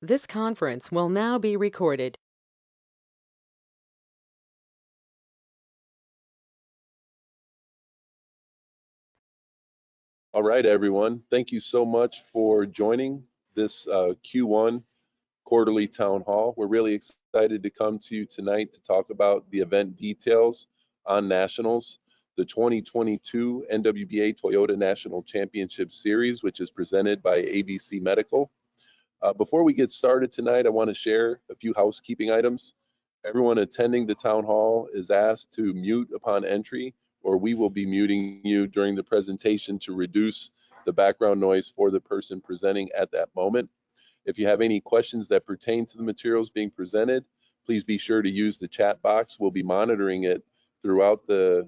This conference will now be recorded. All right, everyone. Thank you so much for joining this Q1 quarterly town hall. We're really excited to come to you tonight to talk about the event details on Nationals, the 2022 NWBA Toyota National Championship Series, which is presented by ABC Medical. Before we get started tonight, I want to share a few housekeeping items. Everyone attending the town hall is asked to mute upon entry, or we will be muting you during the presentation to reduce the background noise for the person presenting at that moment. If you have any questions that pertain to the materials being presented, please be sure to use the chat box. We'll be monitoring it throughout the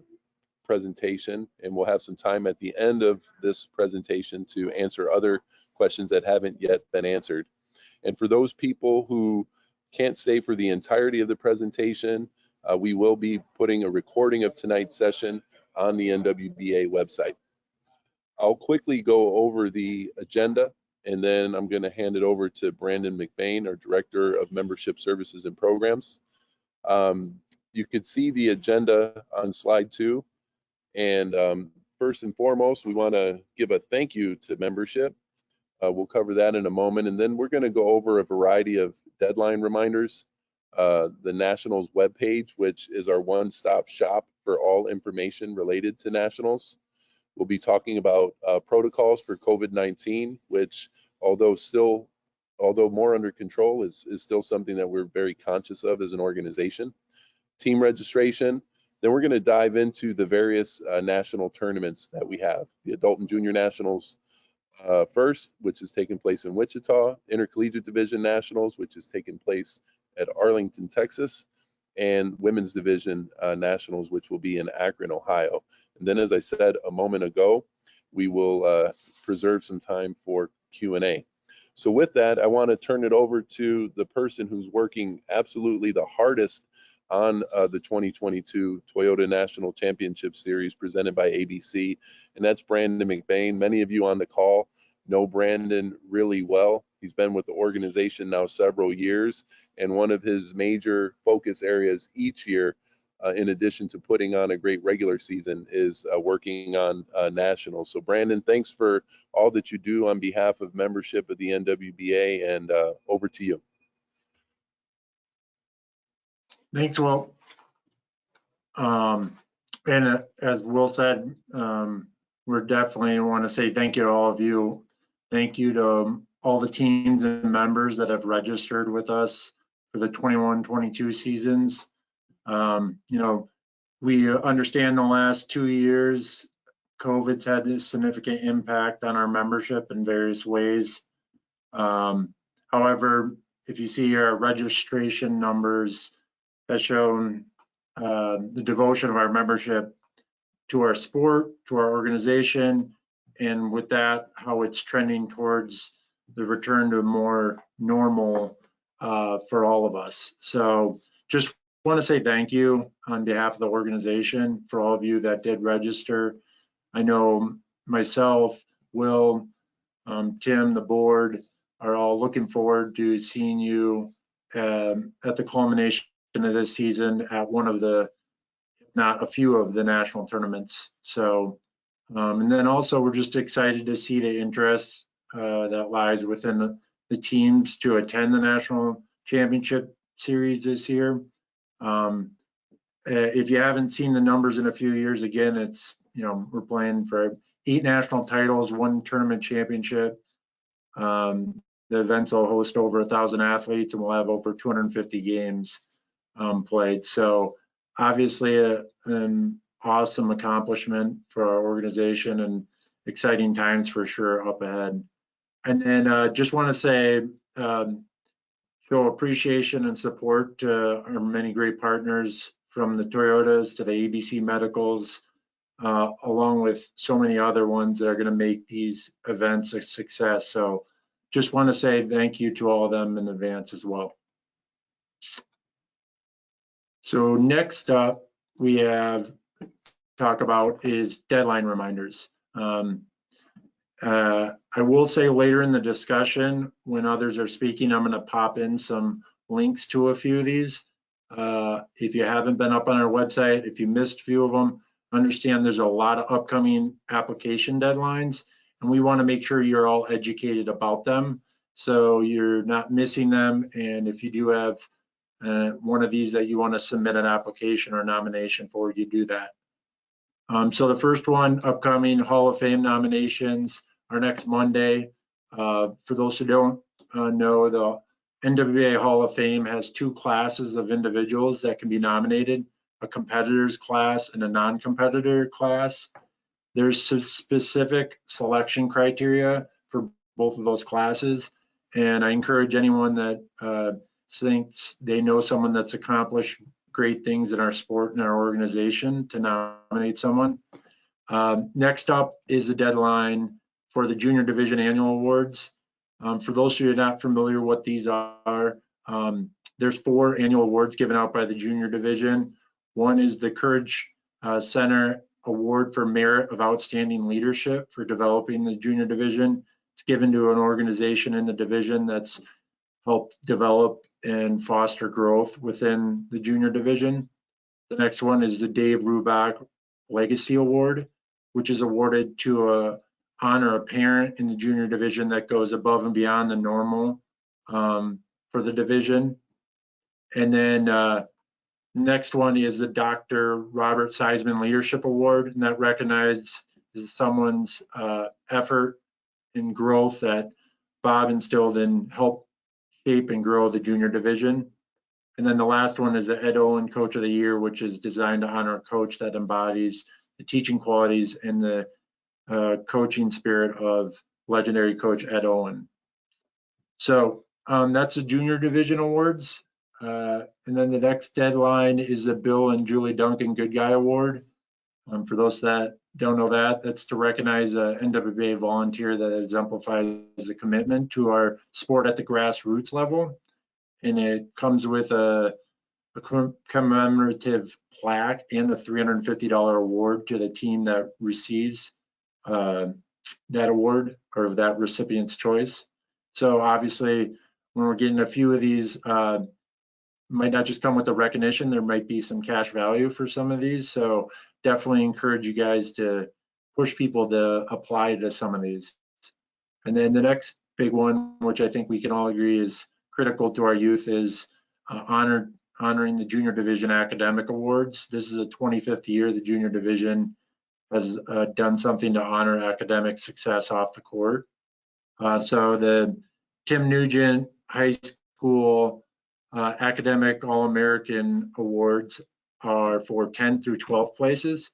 presentation, and we'll have some time at the end of this presentation to answer other questions that haven't yet been answered. And for those people who can't stay for the entirety of the presentation, we will be putting a recording of tonight's session on the NWBA website. I'll quickly go over the agenda, and then I'm going to hand it over to Brandon McBain, our Director of Membership Services and Programs. You could see the agenda on slide 2. And first and foremost, we want to give a thank you to membership. We'll cover that in a moment. And then we're going to go over a variety of deadline reminders, the Nationals webpage, which is our one-stop shop for all information related to Nationals. We'll be talking about protocols for COVID-19, which although more under control, is still something that we're very conscious of as an organization. Team registration. Then we're going to dive into the various national tournaments that we have. The Adult and Junior Nationals first, which is taking place in Wichita. Intercollegiate Division Nationals, which is taking place at Arlington, Texas. And Women's Division Nationals, which will be in Akron, Ohio. And then, as I said a moment ago, we will preserve some time for Q&A. So with that, I want to turn it over to the person who's working absolutely the hardest on the 2022 Toyota National Championship Series presented by ABC, and that's Brandon McBain. Many of you on the call know Brandon really well. He's been with the organization now several years, and one of his major focus areas each year, in addition to putting on a great regular season, is working on nationals. So Brandon, thanks for all that you do on behalf of membership of the NWBA, and over to you. Thanks, Will. And as Will said, we're definitely want to say thank you to all of you. Thank you to all the teams and members that have registered with us for the 21-22 seasons. You know, we understand the last 2 years, COVID's had a significant impact on our membership in various ways. However, if you see our registration numbers, has shown the devotion of our membership to our sport, to our organization, and with that, how it's trending towards the return to more normal for all of us. So just want to say thank you on behalf of the organization for all of you that did register. I know myself, Will, Tim, the board are all looking forward to seeing you at the culmination of this season at one of the, if not a few of the national tournaments. So, and then also we're just excited to see the interest that lies within the teams to attend the National Championship Series this year. If you haven't seen the numbers in a few years, again, it's, you know, we're playing for 8 national titles, 1 tournament championship. The events will host over 1,000 athletes, and we'll have over 250 games played. So obviously an awesome accomplishment for our organization and exciting times for sure up ahead. And then just want to say, show appreciation and support to our many great partners, from the Toyotas to the ABC Medicals, along with so many other ones that are going to make these events a success. So just want to say thank you to all of them in advance as well. So next up, we have talk about is deadline reminders. I will say later in the discussion, when others are speaking, I'm going to pop in some links to a few of these. If you haven't been up on our website, if you missed a few of them, understand there's a lot of upcoming application deadlines, and we want to make sure you're all educated about them so you're not missing them. And if you do have one of these that you want to submit an application or nomination for, you do that. So the first one, upcoming Hall of Fame nominations are next Monday. For those who don't know, the NWBA Hall of Fame has two classes of individuals that can be nominated, a competitors class and a non-competitor class. There's some specific selection criteria for both of those classes, and I encourage anyone that thinks they know someone that's accomplished great things in our sport and our organization to nominate someone. Next up is the deadline for the Junior Division Annual Awards. For those who are not familiar what these are, there's 4 annual awards given out by the Junior Division. One is the Courage Center Award for Merit of Outstanding Leadership for developing the Junior Division. It's given to an organization in the division that's helped develop and foster growth within the Junior Division. The next one is the Dave Rubach Legacy Award, which is awarded to honor a parent in the Junior Division that goes above and beyond the normal for the division. And then next one is the Dr. Robert Seisman Leadership Award, and that recognizes someone's effort and growth that Bob instilled and helped shape and grow the Junior Division. And then the last one is the Ed Owen Coach of the Year, which is designed to honor a coach that embodies the teaching qualities and the coaching spirit of legendary coach Ed Owen. So that's the Junior Division Awards. And then the next deadline is the Bill and Julie Duncan Good Guy Award. For those that don't know that, that's to recognize an NWBA volunteer that exemplifies the commitment to our sport at the grassroots level. And it comes with a commemorative plaque and a $350 award to the team that receives that award or that recipient's choice. So obviously, when we're getting a few of these, might not just come with the recognition, there might be some cash value for some of these. So definitely encourage you guys to push people to apply to some of these. And then the next big one, which I think we can all agree is critical to our youth, is honoring the Junior Division Academic Awards. This is the 25th year the Junior Division has done something to honor academic success off the court. So the Tim Nugent High School Academic All-American Awards are for 10th through 12th places,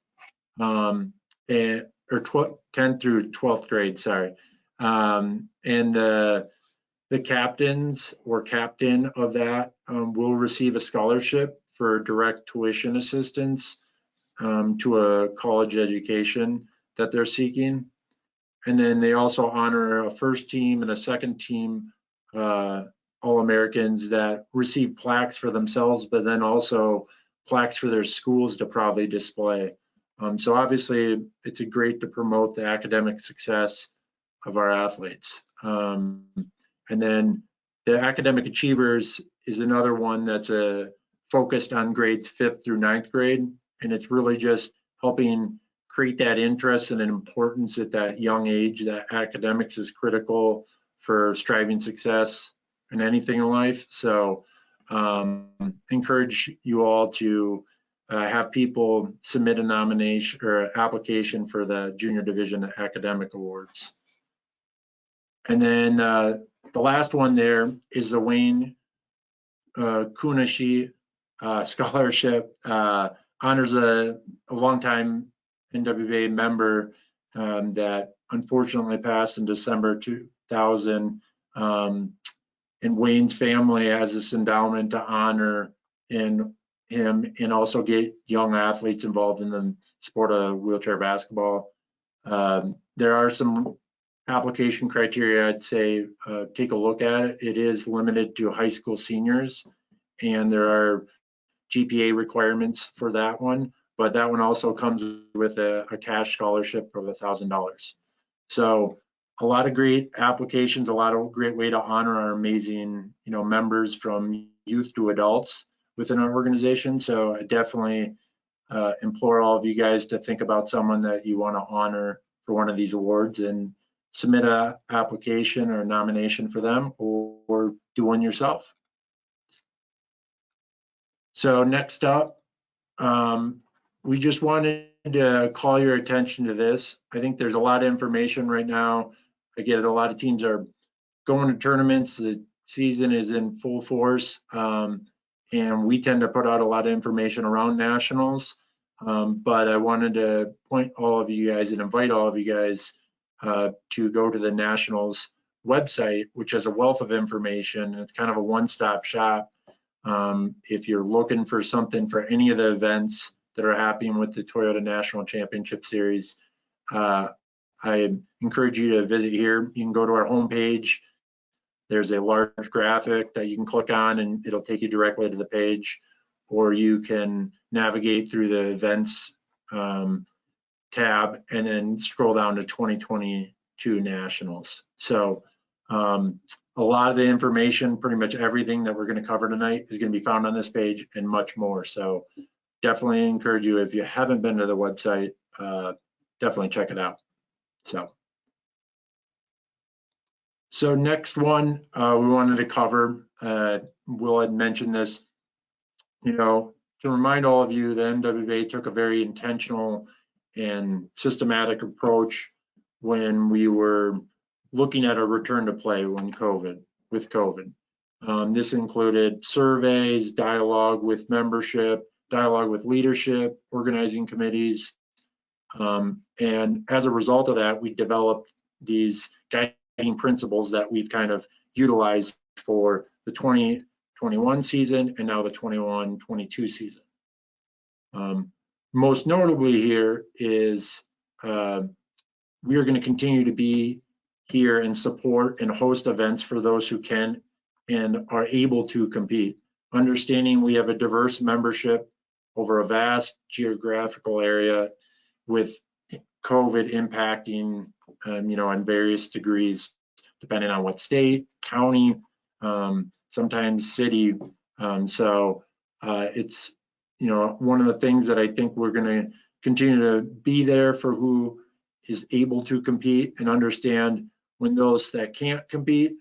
or 10th through 12th grade, sorry. And the captains or captain of that will receive a scholarship for direct tuition assistance to a college education that they're seeking. And then they also honor a first team and a second team All-Americans that receive plaques for themselves, but then also plaques for their schools to proudly display. So obviously, it's great to promote the academic success of our athletes. And then the Academic Achievers is another one that's focused on grades 5th through 9th grade. And it's really just helping create that interest and an importance at that young age that academics is critical for striving success in anything in life. So encourage you all to have people submit a nomination or application for the Junior Division Academic Awards. And then the last one there is the Wayne Kunashi Scholarship. Honors a longtime NWBA member that unfortunately passed in December 2000. And Wayne's family has this endowment to honor him and also get young athletes involved in the sport of wheelchair basketball. There are some application criteria. I'd say take a look at it. It is limited to high school seniors, and there are GPA requirements for that one, but that one also comes with a cash scholarship of $1,000. So a lot of great applications, a lot of great way to honor our amazing, members from youth to adults within our organization. So I definitely implore all of you guys to think about someone that you want to honor for one of these awards and submit a application or a nomination for them, or do one yourself. So next up, we just wanted to call your attention to this. I think there's a lot of information right now. I get it, a lot of teams are going to tournaments. The season is in full force, and we tend to put out a lot of information around nationals. But I wanted to point all of you guys and invite all of you guys to go to the nationals website, which has a wealth of information. It's kind of a one-stop shop. If you're looking for something for any of the events that are happening with the Toyota National Championship Series, I encourage you to visit here. You can go to our homepage. There's a large graphic that you can click on and it'll take you directly to the page, or you can navigate through the events tab and then scroll down to 2022 Nationals. So a lot of the information, pretty much everything that we're going to cover tonight is going to be found on this page and much more. So definitely encourage you, if you haven't been to the website, definitely check it out. So next one we wanted to cover, Will had mentioned this, to remind all of you, the NWBA took a very intentional and systematic approach when we were looking at a return to play with COVID. This included surveys, dialogue with membership, dialogue with leadership, organizing committees, and as a result of that, we developed these guiding principles that we've kind of utilized for the 2021 season and now the 21-22 season. Most notably here is we are going to continue to be here and support and host events for those who can and are able to compete. Understanding we have a diverse membership over a vast geographical area with COVID impacting, in various degrees, depending on what state, county, sometimes city. So it's, one of the things that I think we're going to continue to be there for who is able to compete, and understand when those that can't compete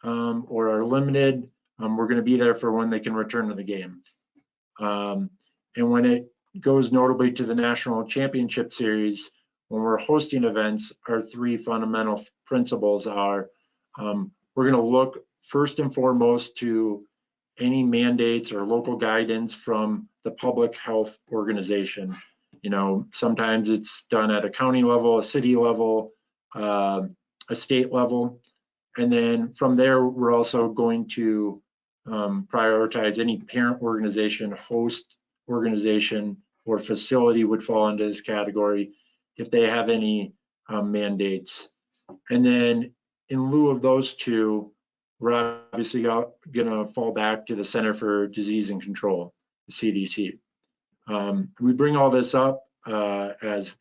or are limited, we're going to be there for when they can return to the game. And when it goes notably to the National Championship Series, when we're hosting events, our three fundamental principles are, we're going to look first and foremost to any mandates or local guidance from the public health organization. Sometimes it's done at a county level, a city level, a state level. And then from there, we're also going to prioritize any parent organization, host organization, or facility would fall into this category if they have any mandates. And then in lieu of those two, we're obviously going to fall back to the Center for Disease and Control, the CDC. We bring all this up as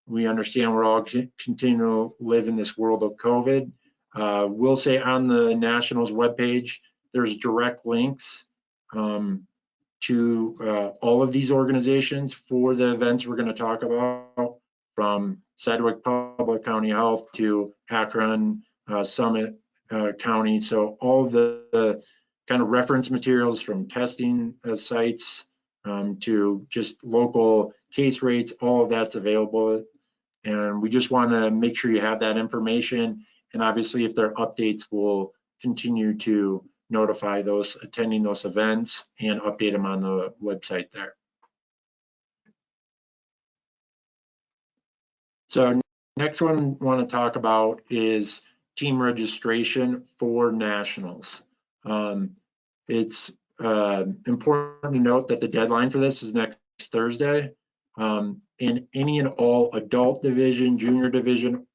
we understand we're all continuing to live in this world of COVID. We'll say on the Nationals webpage, there's direct links to all of these organizations for the events we're going to talk about, from Sedgwick Public County Health to Akron Summit County. So all the kind of reference materials from testing sites to just local case rates, all of that's available. And we just want to make sure you have that information. And obviously, if there are updates, we'll continue to notify those attending those events and update them on the website there. So next one I want to talk about is team registration for nationals. It's important to note that the deadline for this is next Thursday. And any and all adult division, junior division,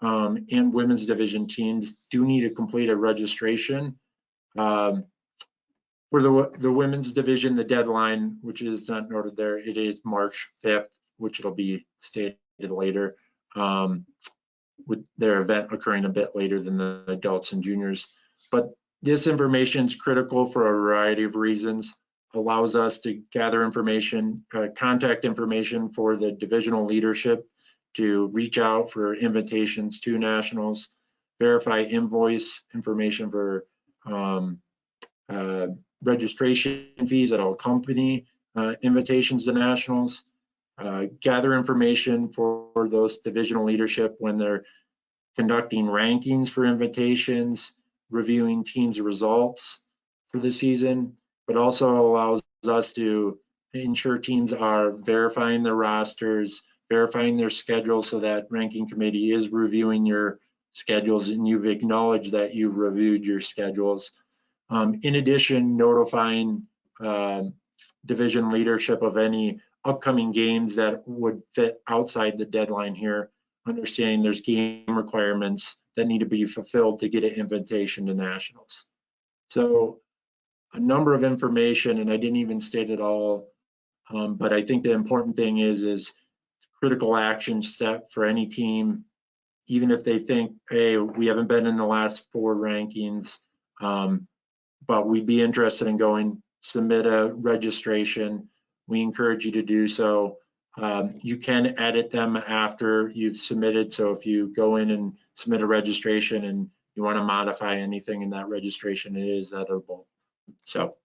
and women's division teams do need to complete a registration. For the women's division, the deadline, which is not noted there, it is March 5th, which it'll be stated later. with their event occurring a bit later than the adults and juniors. But this information is critical for a variety of reasons. Allows us to gather information, contact information for the divisional leadership to reach out for invitations to nationals, verify invoice information for registration fees that will accompany invitations to nationals, gather information for those divisional leadership when they're conducting rankings for invitations, reviewing teams' results for the season, but also allows us to ensure teams are verifying their rosters, verifying their schedules, so that ranking committee is reviewing your schedules and you've acknowledged that you've reviewed your schedules. In addition, notifying division leadership of any upcoming games that would fit outside the deadline here, understanding there's game requirements that need to be fulfilled to get an invitation to nationals. So a number of information, and I didn't even state it all, but I think the important thing is critical action step for any team, even if they think, hey, we haven't been in the last 4 rankings, but we'd be interested in going, submit a registration. We encourage you to do so. You can edit them after you've submitted. So if you go in and submit a registration and you want to modify anything in that registration, it is editable. So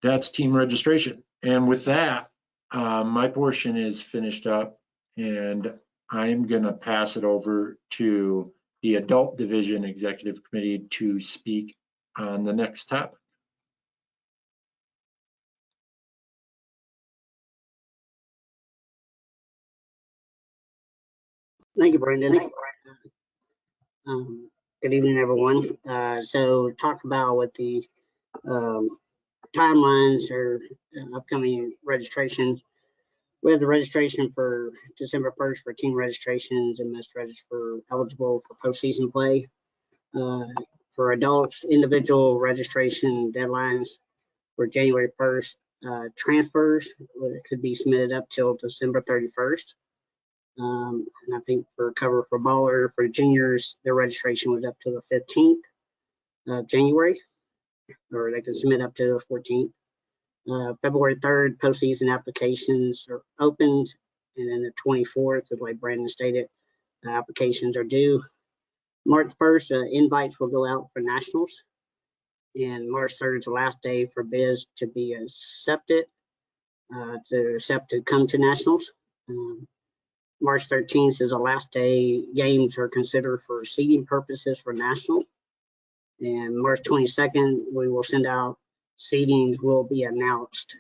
that's team registration. And with that, my portion is finished up, and I'm going to pass it over to the Adult Division Executive Committee to speak on the next topic. Thank you, Brendan. Good evening, everyone. So talk about what the timelines or upcoming registrations. We have the registration for December 1st for team registrations and must register eligible for postseason play. For adults, individual registration deadlines for January 1st. Transfers could be submitted up till December 31st. And I think for cover for baller for juniors, their registration was up to the 15th of January, or they can submit up to the 14th. February 3rd, postseason applications are opened, and then the 24th, the way Brandon stated, applications are due. March 1st, invites will go out for nationals, and March 3rd is the last day for bids to be accepted, to come to nationals. March 13th is the last day games are considered for seeding purposes for national. And March 22nd, we will send out seedings will be announced.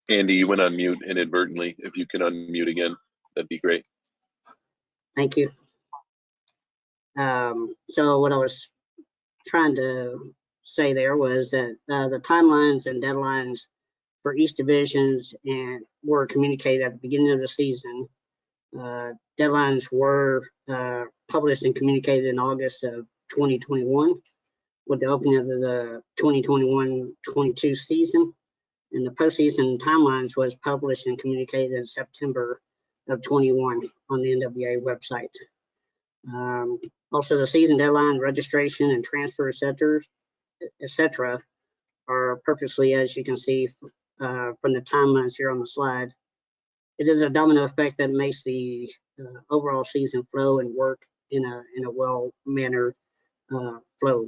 Andy, you went on mute inadvertently. If you can unmute again, that'd be great. Thank you. So what I was trying to say there was that the timelines and deadlines for each divisions and were communicated at the beginning of the season. Deadlines were published and communicated in August of 2021 with the opening of the 2021-22 season, and the postseason timelines was published and communicated in September of 21 on the NWBA website. Also, the season deadline, registration, and transfer centers, etc., are purposely, as you can see from the timelines here on the slide. It is a domino effect that makes the overall season flow and work in a well-mannered flow.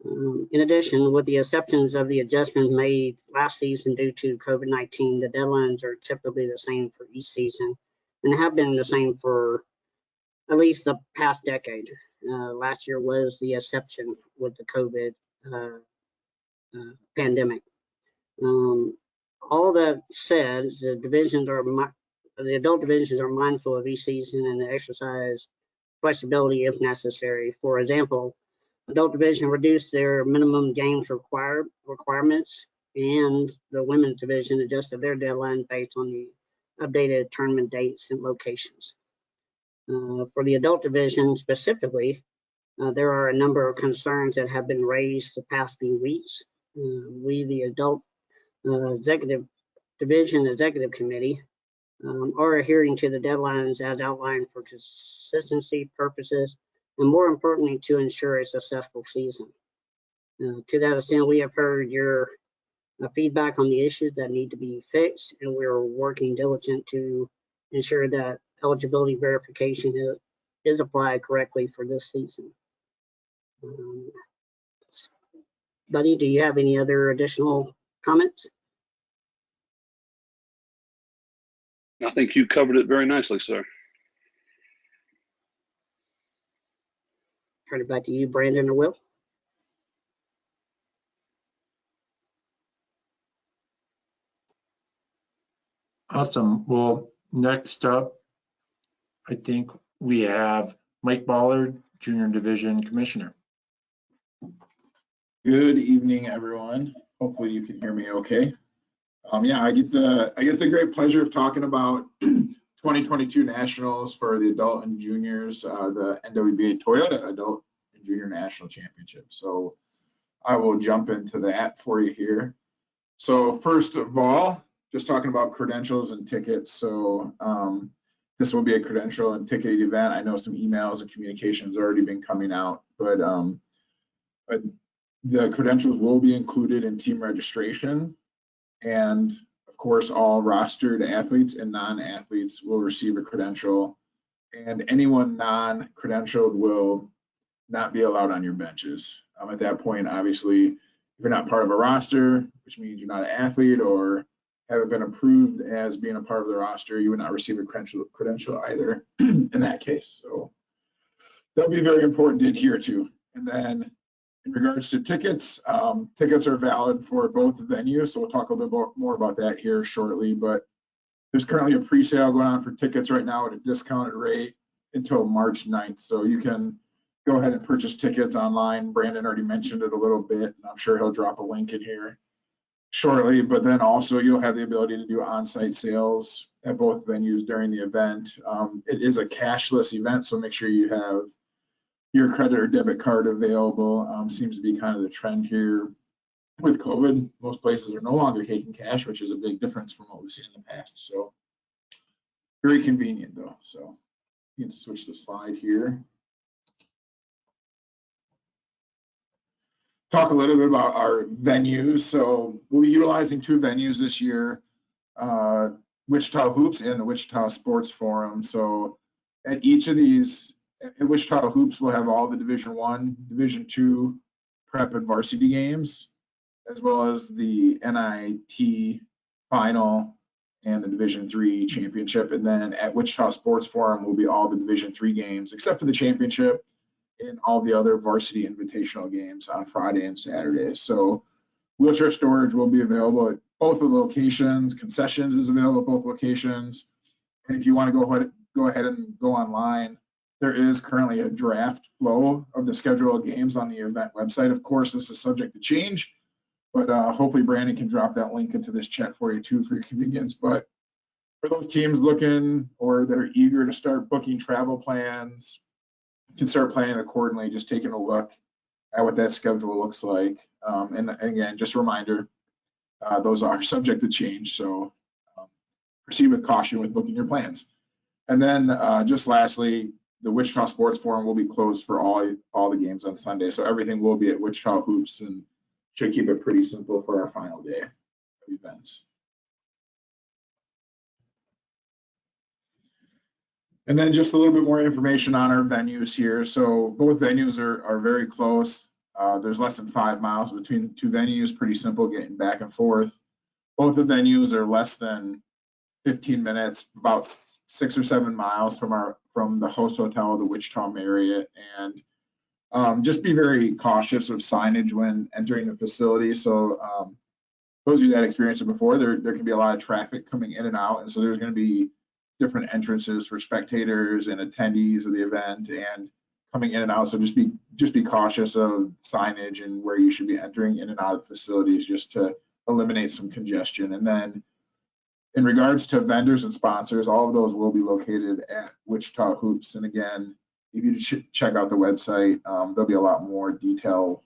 In addition, with the exceptions of the adjustments made last season due to COVID-19, the deadlines are typically the same for each season and have been the same for at least the past decade. Last year was the exception with the COVID pandemic. All that said, the adult divisions are mindful of each season and exercise flexibility if necessary. For example, adult division reduced their minimum games requirements, and the women's division adjusted their deadline based on the updated tournament dates and locations. For the adult division specifically, There are a number of concerns that have been raised the past few weeks. We, the Adult Executive Division Executive Committee, are adhering to the deadlines as outlined for consistency purposes, and more importantly, to ensure a successful season. To that extent, we have heard your feedback on the issues that need to be fixed, and we're working diligent to ensure that eligibility verification is applied correctly for this season. Buddy, do you have any other additional comments? I think you covered it very nicely, sir. Turn it back to you, Brandon or Will. Awesome. Well, next up, I think we have Mike Ballard, Junior Division Commissioner. Good evening, everyone. Hopefully you can hear me okay. Yeah, I get the great pleasure of talking about 2022 Nationals for the adult and juniors, the NWBA Toyota Adult and Junior National Championship. So I will jump into that for you here. So first of all, just talking about credentials and tickets. So this will be a credential and ticketed event. I know some emails and communications already been coming out, but the credentials will be included in team registration. And of course, all rostered athletes and non-athletes will receive a credential, and anyone non-credentialed will not be allowed on your benches. At that point, obviously, if you're not part of a roster, which means you're not an athlete or haven't been approved as being a part of the roster, you would not receive a credential either in that case. So that'll be very important to adhere to. And then in regards to tickets, tickets are valid for both venues, so we'll talk a little bit more about that here shortly, but there's currently a pre-sale going on for tickets right now at a discounted rate until March 9th, so you can go ahead and purchase tickets online. Brandon already mentioned it a little bit, and I'm sure he'll drop a link in here shortly, but then also you'll have the ability to do on-site sales at both venues during the event. It is a cashless event, so make sure you have your credit or debit card available. Seems to be kind of the trend here with COVID. Most places are no longer taking cash, which is a big difference from what we've seen in the past. So very convenient though. So you can switch the slide here. Talk a little bit about our venues. So we'll be utilizing two venues this year, Wichita Hoops and the Wichita Sports Forum. So at each of these, at Wichita Hoops, we'll have all the Division I, Division II prep and varsity games, as well as the NIT final and the Division III championship. And then at Wichita Sports Forum will be all the Division III games, except for the championship, and all the other varsity invitational games on Friday and Saturday. So wheelchair storage will be available at both the locations. Concessions is available at both locations. And if you want to go ahead and go online, there is currently a draft flow of the schedule of games on the event website. Of course, this is subject to change, but hopefully Brandon can drop that link into this chat for you too for your convenience. But for those teams looking or that are eager to start booking travel plans, you can start planning accordingly, just taking a look at what that schedule looks like. And again, just a reminder, those are subject to change. So proceed with caution with booking your plans. And then just lastly, the Wichita Sports Forum will be closed for all the games on Sunday. So everything will be at Wichita Hoops, and should keep it pretty simple for our final day of events. And then just a little bit more information on our venues here. So both venues are very close. There's less than 5 miles between the two venues, pretty simple getting back and forth. Both the venues are less than 15 minutes, about 6 or 7 miles from the host hotel, the Wichita Marriott. And just be very cautious of signage when entering the facility. So those of you that experienced it before, there can be a lot of traffic coming in and out. And so there's going to be different entrances for spectators and attendees of the event and coming in and out. So just be cautious of signage and where you should be entering in and out of facilities, just to eliminate some congestion. And then in regards to vendors and sponsors, all of those will be located at Wichita Hoops. And again, if you check out the website, there'll be a lot more detail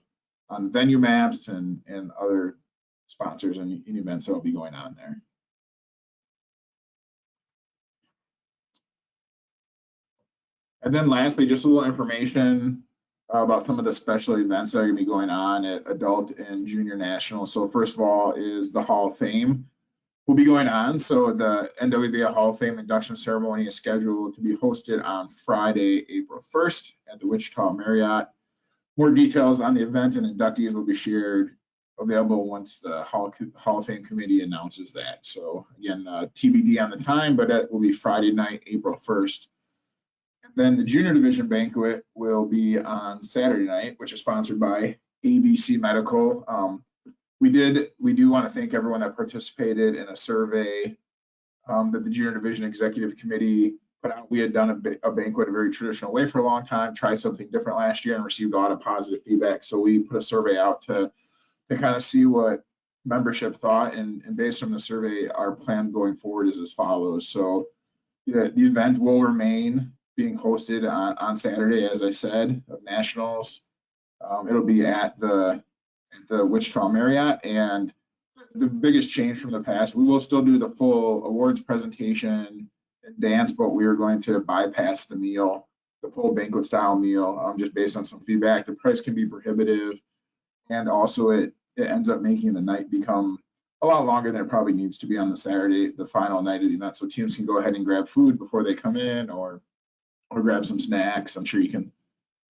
on venue maps and other sponsors and events that will be going on there. And then lastly, just a little information about some of the special events that are going to be going on at Adult and Junior National. So first of all is the Hall of Fame will be going on. So the NWBA Hall of Fame induction ceremony is scheduled to be hosted on Friday, April 1st at the Wichita Marriott. More details on the event and inductees will be shared available once the Hall of Fame committee announces that. So again, TBD on the time, but that will be Friday night, April 1st. Then the junior division banquet will be on Saturday night, which is sponsored by ABC Medical. We do want to thank everyone that participated in a survey that the junior division executive committee put out. We had done a banquet a very traditional way for a long time, tried something different last year and received a lot of positive feedback. So we put a survey out to kind of see what membership thought, and based on the survey, our plan going forward is as follows. So the event will remain being hosted on Saturday, as I said, of Nationals. It'll be at the Wichita Marriott, and the biggest change from the past, we will still do the full awards presentation and dance, but we are going to bypass the meal, the full banquet style meal, just based on some feedback. The price can be prohibitive, and also it ends up making the night become a lot longer than it probably needs to be on the Saturday, the final night of the event. So teams can go ahead and grab food before they come in, or grab some snacks. I'm sure you can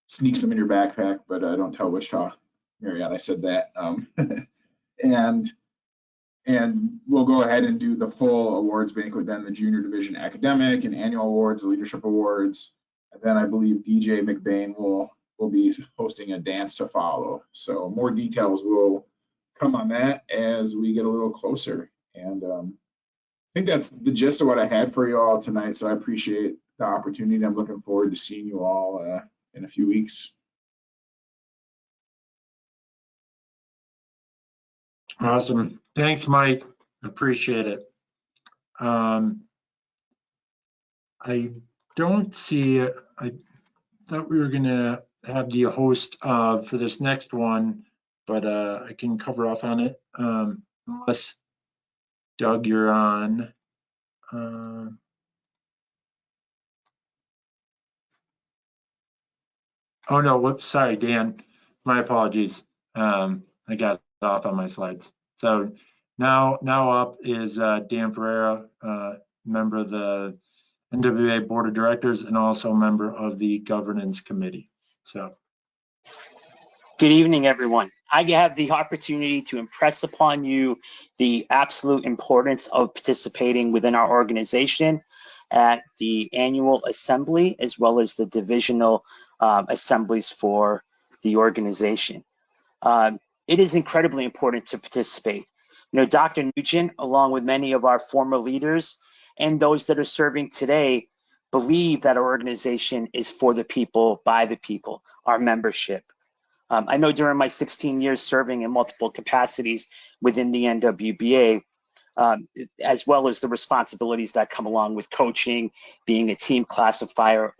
sneak some in your backpack, but don't tell Wichita Marriott I said that. And we'll go ahead and do the full awards banquet, then the junior division academic and annual awards, the leadership awards, and then I believe DJ McBain will be hosting a dance to follow. So more details will come on that as we get a little closer. And I think that's the gist of what I had for you all tonight. So I appreciate the opportunity. I'm looking forward to seeing you all in a few weeks. Awesome. Thanks, Mike. Appreciate it. I don't see, I thought we were going to have the host for this next one, but I can cover off on it unless Doug, you're on. Oh no, whoops, sorry, Dan. My apologies. I got off on my slides. So now up is Dan Ferreira, member of the NWBA Board of Directors and also member of the Governance Committee. So. Good evening, everyone. I have the opportunity to impress upon you the absolute importance of participating within our organization at the annual assembly, as well as the divisional assemblies for the organization. It is incredibly important to participate. You know, Dr. Nugent, along with many of our former leaders and those that are serving today, believe that our organization is for the people, by the people, our membership. I know during my 16 years serving in multiple capacities within the NWBA, as well as the responsibilities that come along with coaching, being a team classifier,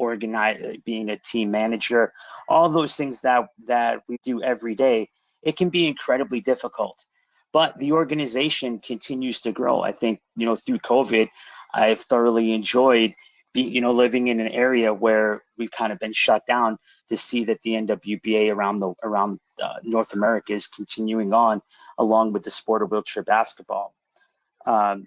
being a team manager, all those things that we do every day, it can be incredibly difficult. But the organization continues to grow. I think, you know, through COVID, I've thoroughly enjoyed living in an area where we've kind of been shut down, to see that the NWBA around North America is continuing on, along with the sport of wheelchair basketball. But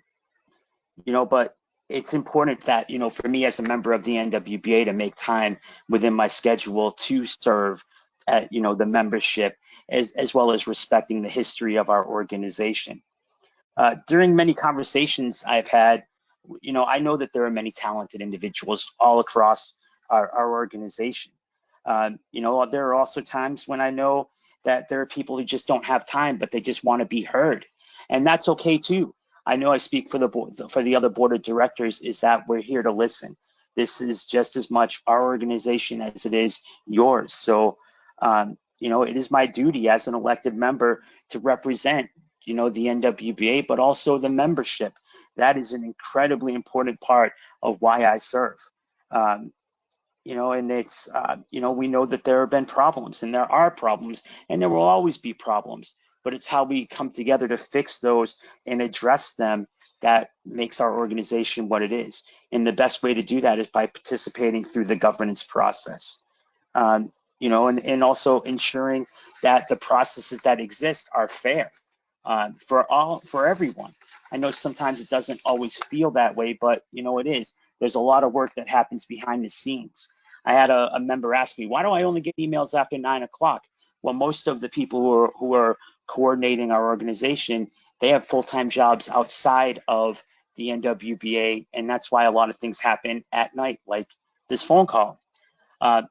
it's important that, for me as a member of the NWBA to make time within my schedule to serve at, the membership, as well as respecting the history of our organization. During many conversations I've had, I know that there are many talented individuals all across our organization. There are also times when I know that there are people who just don't have time, but they just want to be heard, and that's okay too. I know I speak for the other board of directors, is that we're here to listen. This is just as much our organization as it is yours. So, it is my duty as an elected member to represent, the NWBA, but also the membership. That is an incredibly important part of why I serve. And it's, we know that there have been problems and there are problems and there will always be problems, but it's how we come together to fix those and address them that makes our organization what it is. And the best way to do that is by participating through the governance process. And also ensuring that the processes that exist are fair for everyone. I know sometimes it doesn't always feel that way, but it is. There's a lot of work that happens behind the scenes. I had a member ask me, why do I only get emails after 9 o'clock? Well, most of the people who are coordinating our organization, they have full-time jobs outside of the NWBA, and that's why a lot of things happen at night, like this phone call.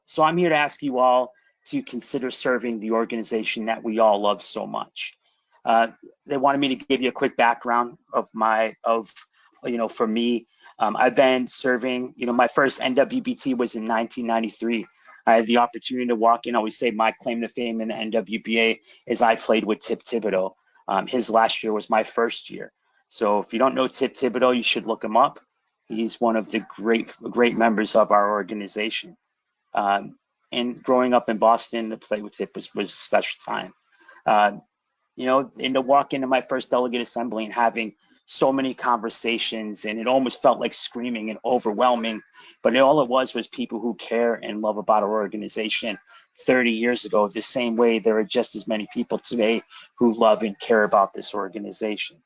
So I'm here to ask you all to consider serving the organization that we all love so much. They wanted me to give you a quick background for me. I've been serving, my first NWBT was in 1993. I had the opportunity to walk in. I always say my claim to fame in the NWBA is I played with Tip Thibodeau. His last year was my first year. So if you don't know Tip Thibodeau, you should look him up. He's one of the great members of our organization. And growing up in Boston to play with Tip was a special time. And to walk into my first delegate assembly and having so many conversations, and it almost felt like screaming and overwhelming, but all it was people who care and love about our organization 30 years ago. The same way there are just as many people today who love and care about this organization.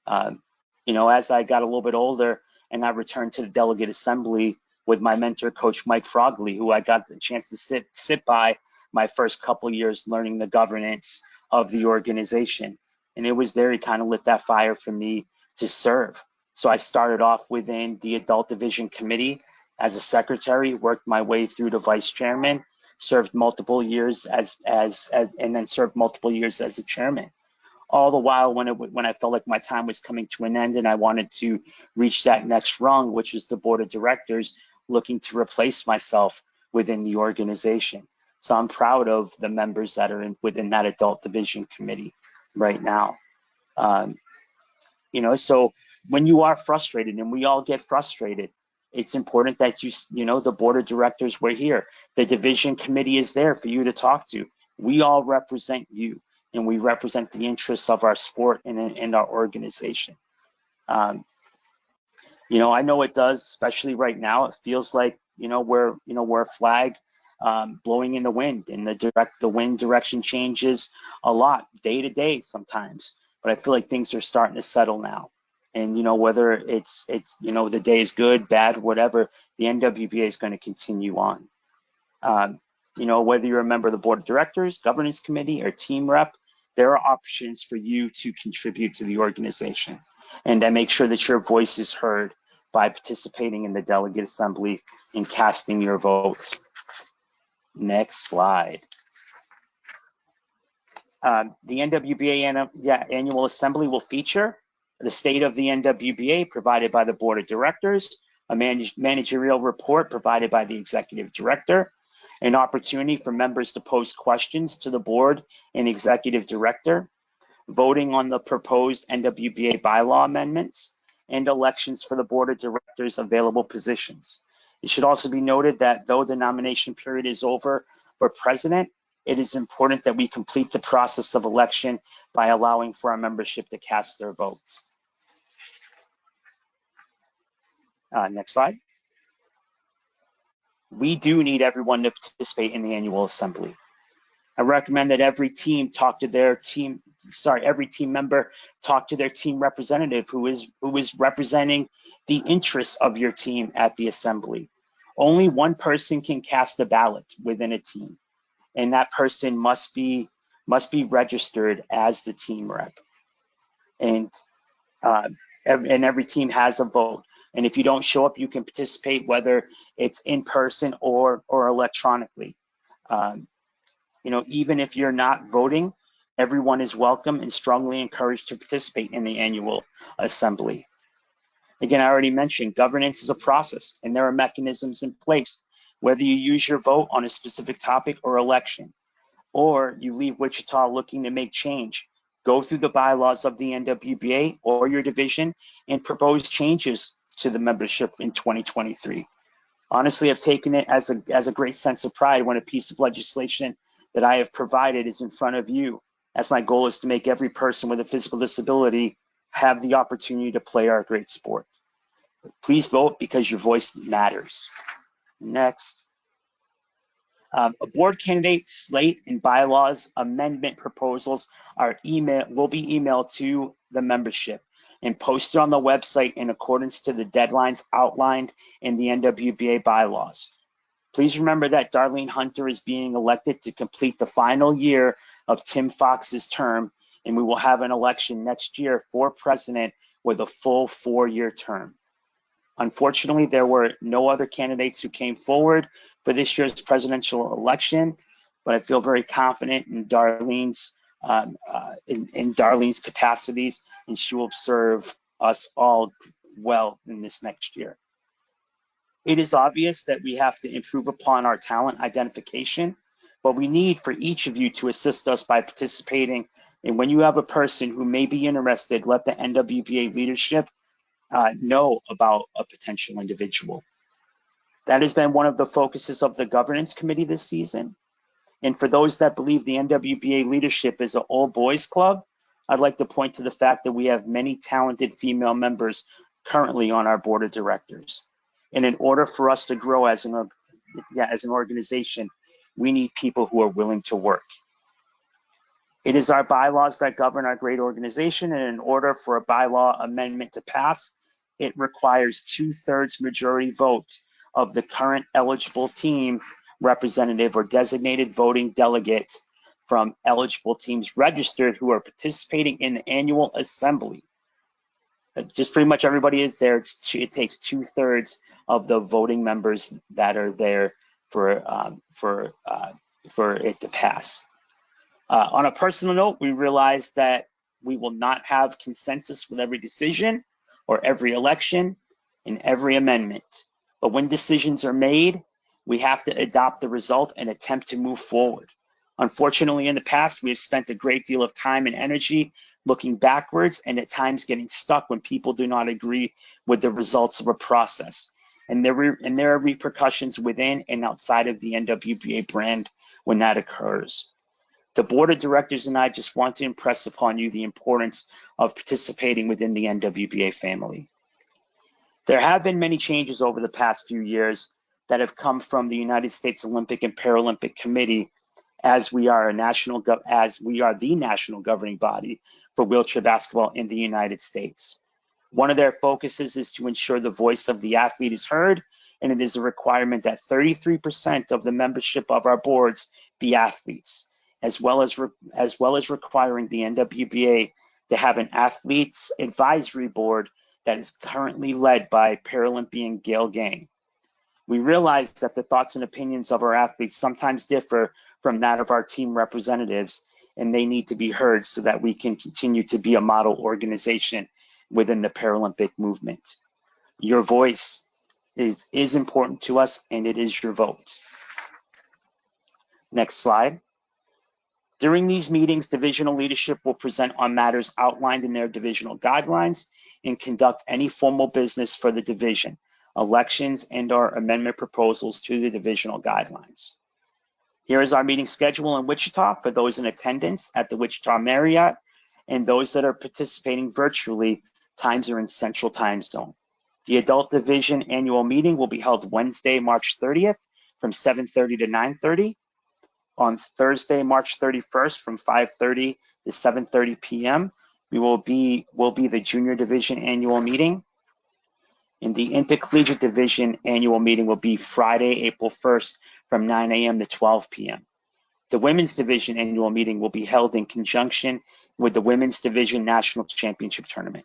As I got a little bit older and I returned to the delegate assembly with my mentor, Coach Mike Frogley, who I got the chance to sit by my first couple of years learning the governance of the organization. And it was there he kind of lit that fire for me to serve. So I started off within the Adult Division Committee as a secretary, worked my way through to vice chairman, served multiple years and then served multiple years as a chairman. All the while when I felt like my time was coming to an end and I wanted to reach that next rung, which is the board of directors, looking to replace myself within the organization. So I'm proud of the members that are within that adult division committee right now. So when you are frustrated, and we all get frustrated, it's important that the board of directors, we're here. The division committee is there for you to talk to. We all represent you, and we represent the interests of our sport and our organization. I know it does, especially right now. It feels like we're a flag blowing in the wind, and the wind direction changes a lot day to day sometimes. But I feel like things are starting to settle now. And whether it's the day is good, bad, whatever, the NWBA is going to continue on. Whether you're a member of the board of directors, governance committee, or team rep, there are options for you to contribute to the organization, and to make sure that your voice is heard by participating in the delegate assembly and casting your vote. Next slide. The NWBA annual assembly will feature the state of the NWBA provided by the board of directors, a managerial report provided by the executive director, an opportunity for members to pose questions to the board and executive director, voting on the proposed NWBA bylaw amendments, and elections for the board of directors' available positions. It should also be noted that though the nomination period is over for president, it is important that we complete the process of election by allowing for our membership to cast their votes. Next slide. We do need everyone to participate in the annual assembly. I recommend that every team member talk to their team representative who is representing the interests of your team at the assembly. Only one person can cast a ballot within a team, and that person must be registered as the team rep. And every team has a vote. And if you don't show up, you can participate, whether it's in person or electronically. Even if you're not voting, everyone is welcome and strongly encouraged to participate in the annual assembly. Again, I already mentioned governance is a process, and there are mechanisms in place, whether you use your vote on a specific topic or election, or you leave Wichita looking to make change. Go through the bylaws of the NWBA or your division and propose changes to the membership in 2023. Honestly, I've taken it as a great sense of pride when a piece of legislation that I have provided is in front of you, as my goal is to make every person with a physical disability have the opportunity to play our great sport. Please vote because your voice matters. Next. A board candidate slate and bylaws amendment proposals will be emailed to the membership and posted on the website in accordance to the deadlines outlined in the NWBA bylaws. Please remember that Darlene Hunter is being elected to complete the final year of Tim Fox's term, and we will have an election next year for president with a full 4-year term. Unfortunately, there were no other candidates who came forward for this year's presidential election, but I feel very confident in Darlene's capacities, and she will serve us all well in this next year. It is obvious that we have to improve upon our talent identification, but we need for each of you to assist us by participating. And when you have a person who may be interested, let the NWBA leadership know about a potential individual. That has been one of the focuses of the governance committee this season. And for those that believe the NWBA leadership is an all boys club, I'd like to point to the fact that we have many talented female members currently on our board of directors. And in order for us to grow as an organization, we need people who are willing to work. It is our bylaws that govern our great organization, and in order for a bylaw amendment to pass, it requires 2/3 majority vote of the current eligible team representative or designated voting delegate from eligible teams registered who are participating in the annual assembly. Just pretty much everybody is there. It takes 2/3 of the voting members that are there for it to pass. On a personal note, we realize that we will not have consensus with every decision or every election and every amendment. But when decisions are made, we have to adopt the result and attempt to move forward. Unfortunately, in the past, we have spent a great deal of time and energy looking backwards and at times getting stuck when people do not agree with the results of a process. And there are repercussions within and outside of the NWBA brand when that occurs. The board of directors and I just want to impress upon you the importance of participating within the NWBA family. There have been many changes over the past few years that have come from the United States Olympic and Paralympic Committee, as we are the national governing body for wheelchair basketball in the United States. One of their focuses is to ensure the voice of the athlete is heard, and it is a requirement that 33% of the membership of our boards be athletes, as well as requiring the NWBA to have an athletes advisory board that is currently led by Paralympian Gail Gang. We realize that the thoughts and opinions of our athletes sometimes differ from that of our team representatives, and they need to be heard so that we can continue to be a model organization within the Paralympic movement. Your voice is important to us, and it is your vote. Next slide. During these meetings, divisional leadership will present on matters outlined in their divisional guidelines and conduct any formal business for the division, elections and/or amendment proposals to the divisional guidelines. Here is our meeting schedule in Wichita for those in attendance at the Wichita Marriott, and those that are participating virtually. Times are in Central Time Zone. The Adult Division annual meeting will be held Wednesday, March 30th from 7:30 to 9:30. On Thursday, March 31st from 5:30 to 7:30 p.m. will be the Junior Division annual meeting. And the Intercollegiate Division annual meeting will be Friday, April 1st from 9 a.m. to 12 p.m. The Women's Division annual meeting will be held in conjunction with the Women's Division National Championship Tournament.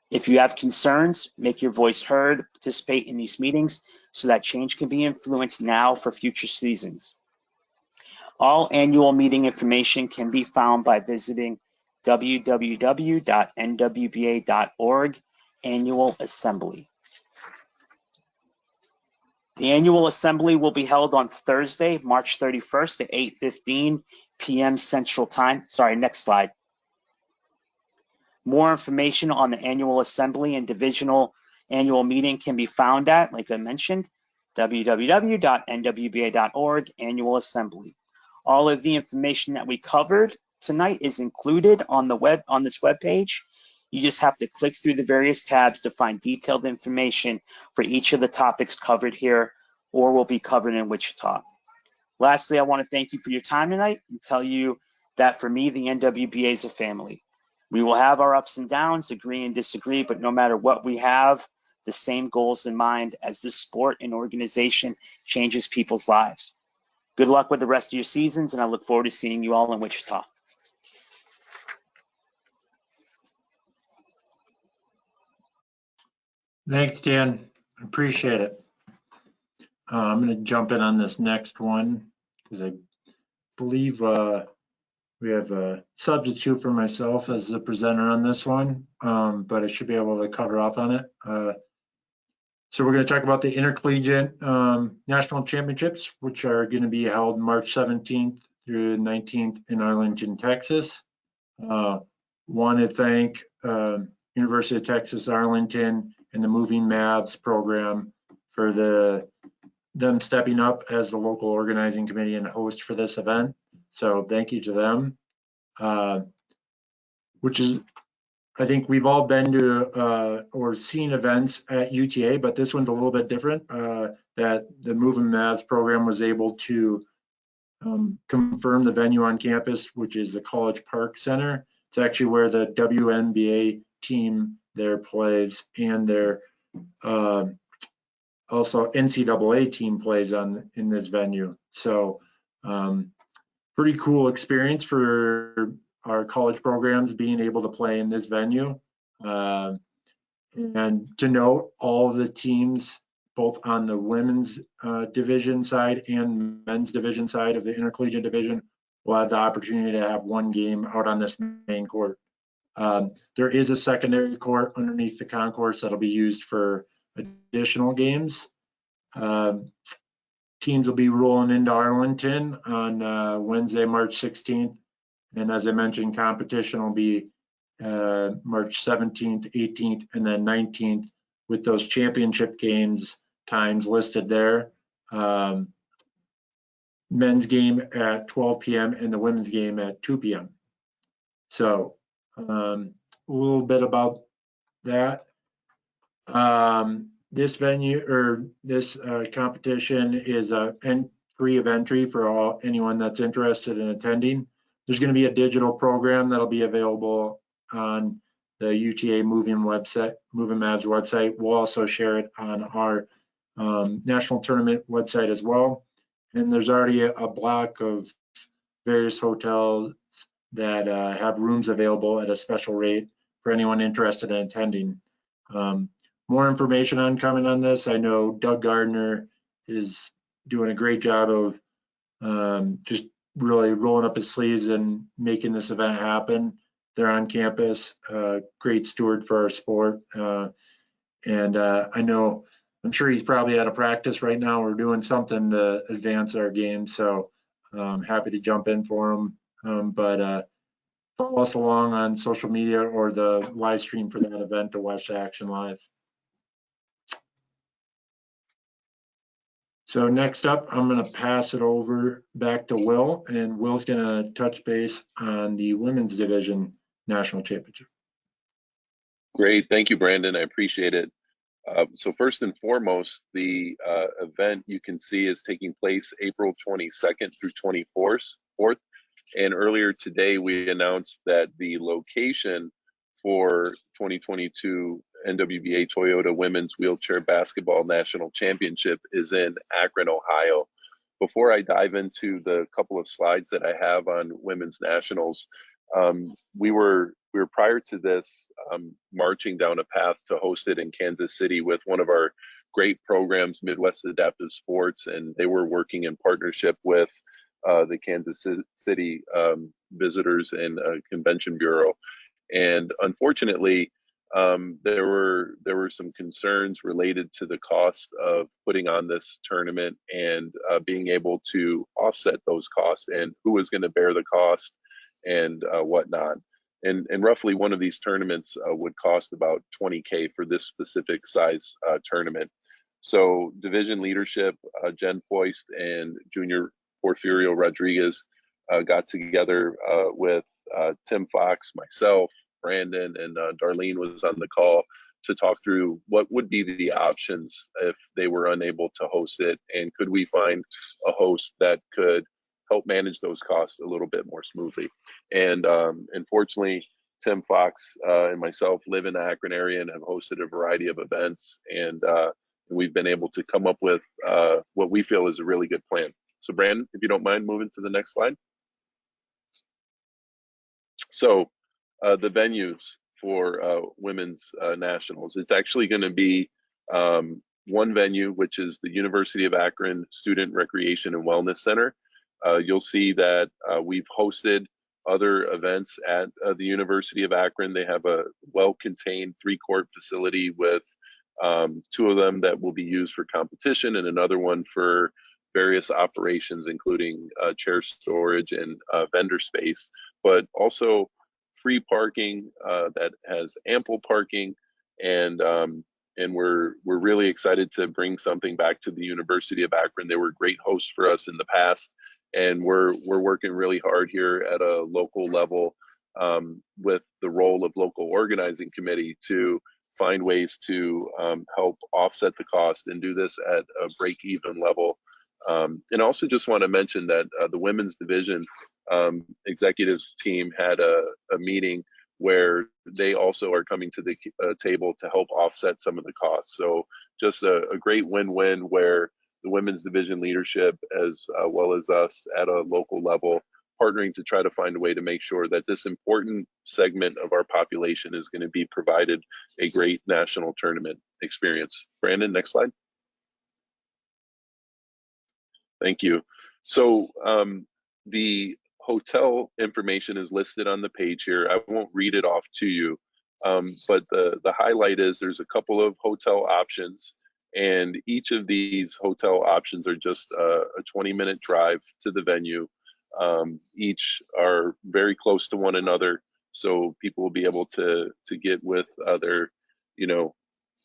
If you have concerns, make your voice heard, participate in these meetings so that change can be influenced now for future seasons. All annual meeting information can be found by visiting www.nwba.org Annual Assembly. The annual assembly will be held on Thursday, March 31st at 8:15 p.m. Central Time. Sorry, next slide. More information on the annual assembly and divisional annual meeting can be found at, like I mentioned, www.nwba.org, Annual Assembly. All of the information that we covered tonight is included on the on this webpage. You just have to click through the various tabs to find detailed information for each of the topics covered here or will be covered in Wichita. Lastly, I want to thank you for your time tonight and tell you that for me, the NWBA is a family. We will have our ups and downs, agree and disagree, but no matter what we have, the same goals in mind as this sport and organization changes people's lives. Good luck with the rest of your seasons, and I look forward to seeing you all in Wichita. Thanks, Dan. Appreciate it. I'm going to jump in on this next one because I believe we have a substitute for myself as the presenter on this one, but I should be able to cover off on it. So we're going to talk about the Intercollegiate National Championships, which are going to be held March 17th through 19th in Arlington, Texas. Want to thank University of Texas Arlington and the Moving Mavs program for them stepping up as the local organizing committee and host for this event. So thank you to them. Which is, I think we've all been to or seen events at UTA, but this one's a little bit different. That the Moving Mavs program was able to confirm the venue on campus, which is the College Park Center. It's actually where the WNBA team there plays, and their also NCAA team plays in this venue. So pretty cool experience for our college programs being able to play in this venue. And to note, all of the teams, both on the women's division side and men's division side of the intercollegiate division, will have the opportunity to have one game out on this main court. There is a secondary court underneath the concourse that'll be used for additional games. Teams will be rolling into Arlington on Wednesday, March 16th. And as I mentioned, competition will be March 17th, 18th, and then 19th with those championship games times listed there. Men's game at 12 p.m. and the women's game at 2 p.m. So a little bit about that. This venue or this competition is free of entry for anyone that's interested in attending. There's going to be a digital program that'll be available on the UTA Moving Mavs website. We'll also share it on our national tournament website as well. And there's already a block of various hotels that have rooms available at a special rate for anyone interested in attending. More information on coming on this. I know Doug Gardner is doing a great job of just really rolling up his sleeves and making this event happen. They're on campus, great steward for our sport. And I'm sure he's probably out of practice right now. We're doing something to advance our game. So I'm happy to jump in for him. But follow us along on social media or the live stream for that event to watch the action live. So next up, I'm going to pass it over back to Will, and Will's going to touch base on the women's division national championship. Great. Thank you, Brandon. I appreciate it. So first and foremost, the event you can see is taking place April 22nd through 24th. And earlier today, we announced that the location for 2022 NWBA Toyota Women's Wheelchair Basketball National Championship is in Akron, Ohio. Before I dive into the couple of slides that I have on women's nationals, we were prior to this marching down a path to host it in Kansas City with one of our great programs, Midwest Adaptive Sports, and they were working in partnership with the Kansas City Visitors and Convention Bureau. And unfortunately, there were some concerns related to the cost of putting on this tournament and being able to offset those costs and who was going to bear the cost and whatnot. And roughly one of these tournaments would cost about $20K for this specific size tournament. So division leadership, Jen Foist and Junior Porfirio Rodriguez got together with Tim Fox, myself, Brandon, and Darlene was on the call to talk through what would be the options if they were unable to host it, and could we find a host that could help manage those costs a little bit more smoothly. And unfortunately, Tim Fox and myself live in the Akron area and have hosted a variety of events, and we've been able to come up with what we feel is a really good plan. So Brandon, if you don't mind moving to the next slide. So the venues for women's nationals, it's actually going to be one venue, which is the University of Akron Student Recreation and Wellness Center. You'll see that we've hosted other events at the University of Akron. They have a well-contained 3-court facility with 2 of them that will be used for competition and another one for various operations, including chair storage and vendor space, but also free parking that has ample parking, and we're really excited to bring something back to the University of Akron. They were great hosts for us in the past, and we're working really hard here at a local level with the role of local organizing committee to find ways to help offset the cost and do this at a break-even level. And also just want to mention that the women's division executive team had a meeting where they also are coming to the table to help offset some of the costs. So just a great win-win where the women's division leadership, as well as us at a local level, partnering to try to find a way to make sure that this important segment of our population is going to be provided a great national tournament experience. Brandon, next slide. Thank you. So the hotel information is listed on the page here. I won't read it off to you, but the highlight is there's a couple of hotel options, and each of these hotel options are just a 20-minute drive to the venue. Each are very close to one another, so people will be able to get with their,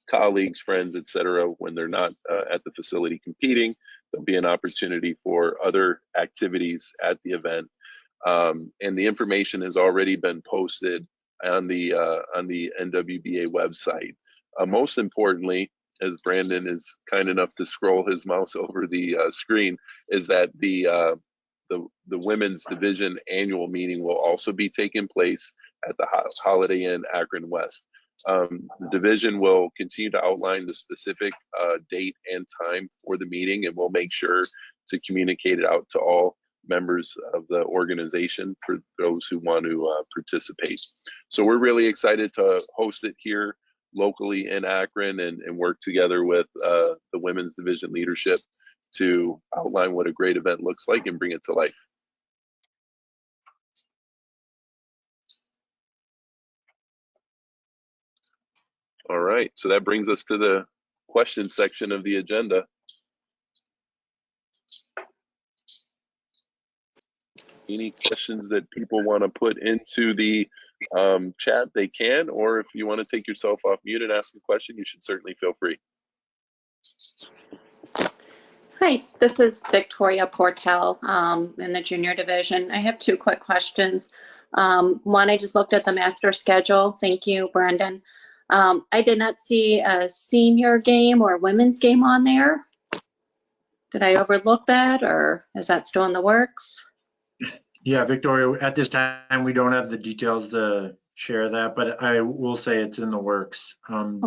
colleagues, friends, etc. when they're not at the facility competing. There'll be an opportunity for other activities at the event, and the information has already been posted on the NWBA website. Most importantly, as Brandon is kind enough to scroll his mouse over the screen, is that the women's division annual meeting will also be taking place at the Holiday Inn Akron West. The division will continue to outline the specific date and time for the meeting, and we'll make sure to communicate it out to all members of the organization for those who want to participate. So we're really excited to host it here locally in Akron and work together with the women's division leadership to outline what a great event looks like and bring it to life. All right, so that brings us to the question section of the agenda. Any questions that people want to put into the chat, they can, or if you want to take yourself off mute and ask a question, you should certainly feel free. Hi, this is Victoria Portel in the junior division. I have 2 quick questions. One, I just looked at the master schedule. Thank you, Brandon. I did not see a senior game or women's game on there. Did I overlook that, or is that still in the works? Yeah, Victoria, at this time, we don't have the details to share that, but I will say it's in the works.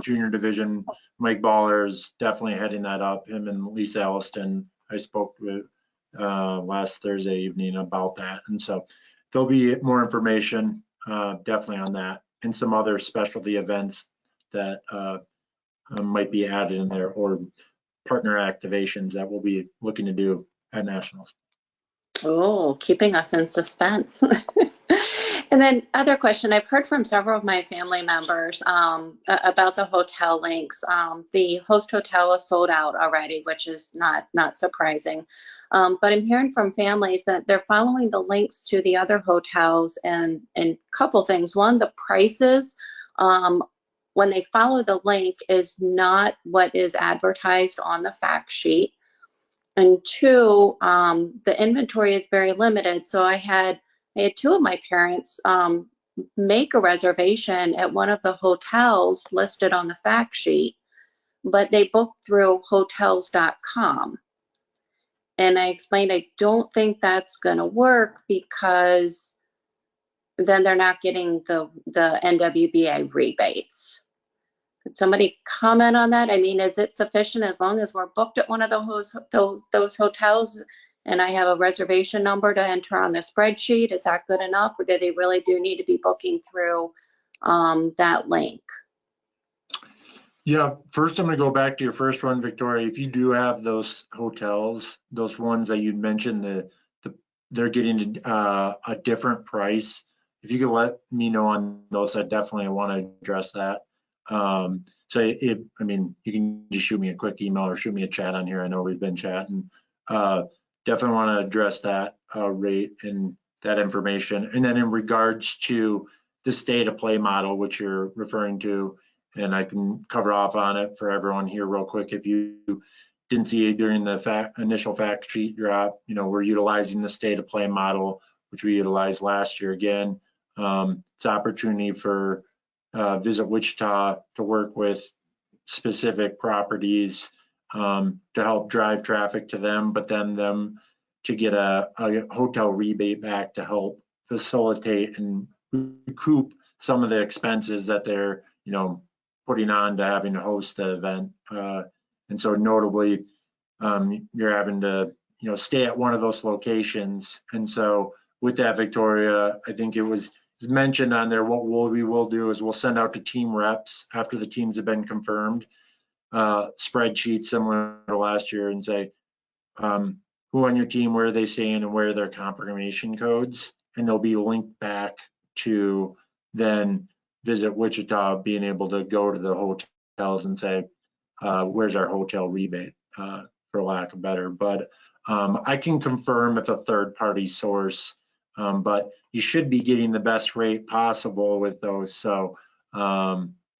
Junior division, Mike Baller is definitely heading that up. Him and Lisa Elliston, I spoke with last Thursday evening about that. And so there'll be more information definitely on that and some other specialty events that might be added in there, or partner activations that we'll be looking to do at nationals. Oh, keeping us in suspense. And then other question, I've heard from several of my family members about the hotel links. The host hotel is sold out already, which is not surprising. But I'm hearing from families that they're following the links to the other hotels, and a couple things. One, the prices when they follow the link is not what is advertised on the fact sheet. And two, the inventory is very limited. So I had two of my parents make a reservation at one of the hotels listed on the fact sheet, but they booked through hotels.com. And I explained, I don't think that's going to work because then they're not getting the NWBA rebates. Could somebody comment on that? I mean, is it sufficient as long as we're booked at one of those hotels and I have a reservation number to enter on the spreadsheet? Is that good enough, or do they really do need to be booking through that link? Yeah, first I'm going to go back to your first one, Victoria. If you do have those hotels, those ones that you mentioned, they're getting a different price. If you could let me know on those, I definitely want to address that. So I mean, you can just shoot me a quick email or shoot me a chat on here. I know we've been chatting. Definitely want to address that rate and that information. And then in regards to the state of play model, which you're referring to, and I can cover off on it for everyone here real quick. If you didn't see it during the initial fact sheet drop, we're utilizing the state of play model, which we utilized last year again. It's opportunity for Visit Wichita to work with specific properties to help drive traffic to them, but then them to get a hotel rebate back to help facilitate and recoup some of the expenses that they're putting on to having to host the event. And so notably, you're having to stay at one of those locations. And so with that, Victoria, I think it was mentioned on there, what we will do is we'll send out to team reps after the teams have been confirmed, spreadsheets similar to last year, and say, who on your team, where are they staying, and where are their confirmation codes? And they'll be linked back to then Visit Wichita being able to go to the hotels and say, where's our hotel rebate, for lack of better. But I can confirm if a third party source, but you should be getting the best rate possible with those. So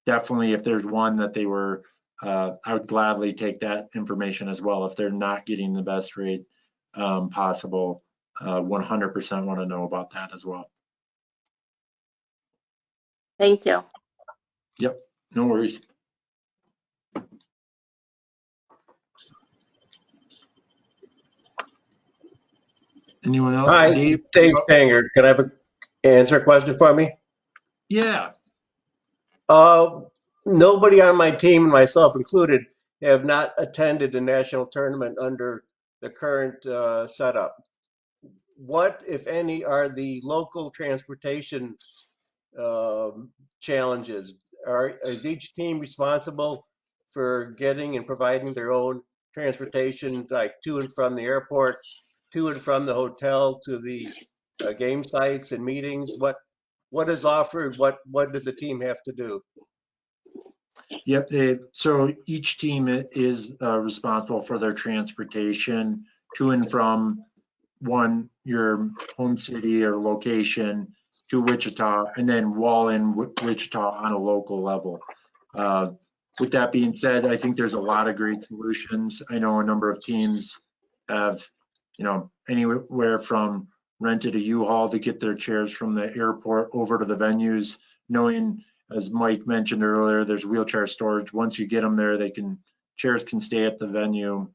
definitely if there's one that they were, I would gladly take that information as well. If they're not getting the best rate possible, 100% want to know about that as well. Thank you. Yep, no worries. Anyone else? Hi, Dave Stanger. Can I answer a question for me? Yeah. Nobody on my team, myself included, have not attended a national tournament under the current setup. What, if any, are the local transportation challenges? Is each team responsible for getting and providing their own transportation, like to and from the airport, to and from the hotel, to the game sites and meetings? What is offered? What does the team have to do? Yep. So each team is responsible for their transportation to and from your home city or location to Wichita, and then while in Wichita on a local level. With that being said, I think there's a lot of great solutions. I know a number of teams have, anywhere from rented a U-Haul to get their chairs from the airport over to the venues, knowing, as Mike mentioned earlier, there's wheelchair storage. Once you get them there, chairs can stay at the venue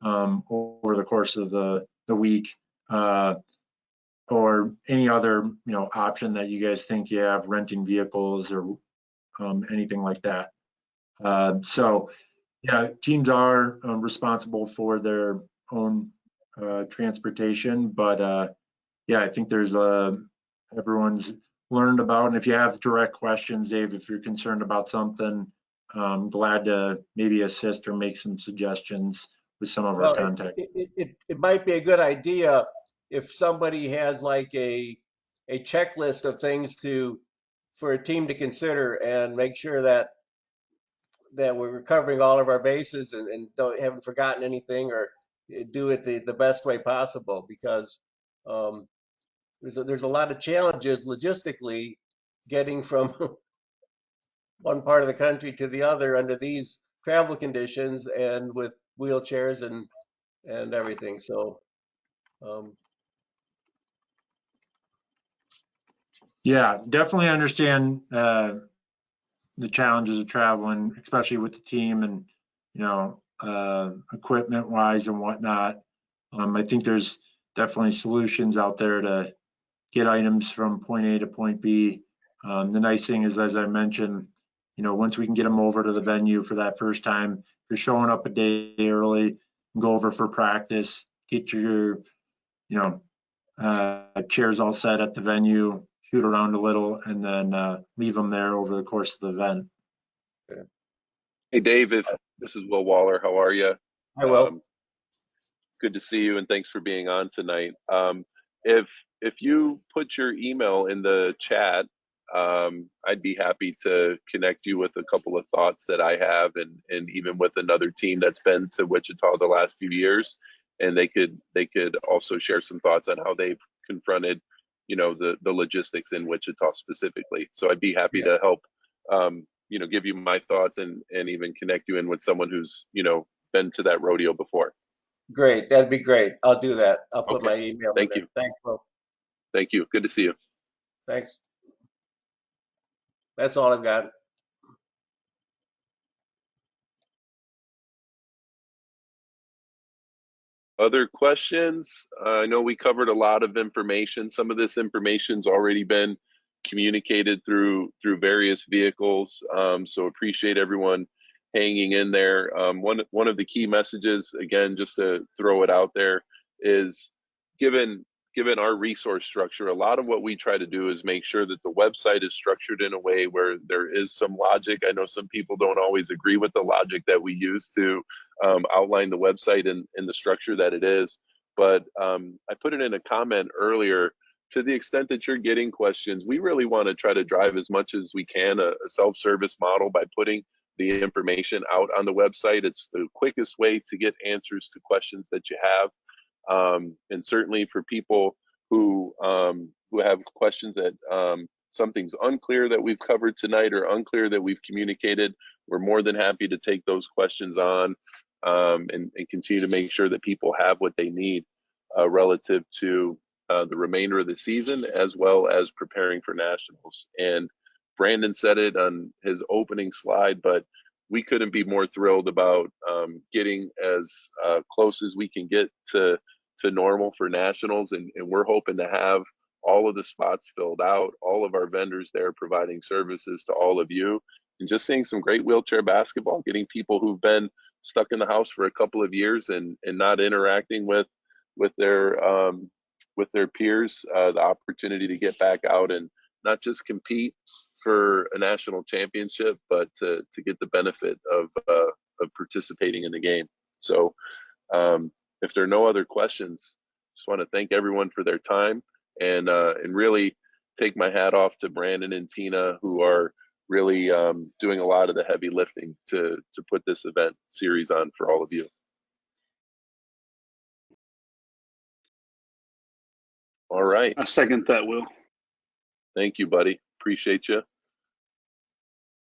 over the course of the week, or any other option that you guys think you have, renting vehicles or anything like that. So yeah, teams are responsible for their own transportation, but yeah, I think there's everyone's learned about, and if you have direct questions, Dave, if you're concerned about something, I'm glad to maybe assist or make some suggestions with some of our contact. It might be a good idea if somebody has like a checklist of things for a team to consider, and make sure that we're covering all of our bases and haven't forgotten anything, or do it the best way possible, because there's a lot of challenges logistically getting from one part of the country to the other under these travel conditions and with wheelchairs and everything. So, Yeah, definitely understand the challenges of traveling, especially with the team and, you know, equipment wise and whatnot. I think there's definitely solutions out there to get items from point A to point B. The nice thing is, as I mentioned, you know, once we can get them over to the venue for that first time, you're showing up a day early, go over for practice, get your, you know, chairs all set at the venue, shoot around a little, and then leave them there over the course of the event. Hey, Dave, this is Will Waller. How are you? I will. Good to see you, and thanks for being on tonight. If you put your email in the chat, I'd be happy to connect you with a couple of thoughts that I have, and even with another team that's been to Wichita the last few years, and they could also share some thoughts on how they've confronted, you know, the logistics in Wichita specifically. So I'd be happy to help, you know, give you my thoughts and even connect you in with someone who's, you know, been to that rodeo before. Great. That'd be great. I'll do that. I'll put Okay. my email Thank in you. there. Thanks, Will. Thank you. Good to see you. Thanks. That's all I've got. Other questions? I know we covered a lot of information. Some of this information's already been communicated through various vehicles. So appreciate everyone hanging in there. One of the key messages, again, just to throw it out there, is given our resource structure, a lot of what we try to do is make sure that the website is structured in a way where there is some logic. I know some people don't always agree with the logic that we use to outline the website and the structure that it is. But I put it in a comment earlier, to the extent that you're getting questions, we really want to try to drive as much as we can a self-service model by putting the information out on the website. It's the quickest way to get answers to questions that you have. And certainly for people who have questions that something's unclear that we've covered tonight or unclear that we've communicated, we're more than happy to take those questions on and continue to make sure that people have what they need relative to the remainder of the season, as well as preparing for nationals. And Brandon said it on his opening slide, but we couldn't be more thrilled about getting as close as we can get to normal for nationals, and we're hoping to have all of the spots filled out, all of our vendors there providing services to all of you, and just seeing some great wheelchair basketball, getting people who've been stuck in the house for a couple of years and not interacting with their peers, the opportunity to get back out and not just compete for a national championship, but to get the benefit of participating in the game. So if there are no other questions, just want to thank everyone for their time and really take my hat off to Brandon and Tina, who are really doing a lot of the heavy lifting to put this event series on for all of you. All right. I second that, Will. Thank you, buddy. Appreciate you.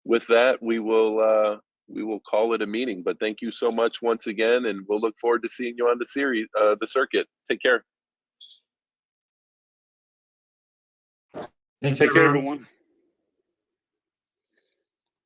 With that, we will call it a meeting. But thank you so much once again, and we'll look forward to seeing you on the series, the circuit. Take care. Thanks, Take care, everyone. everyone.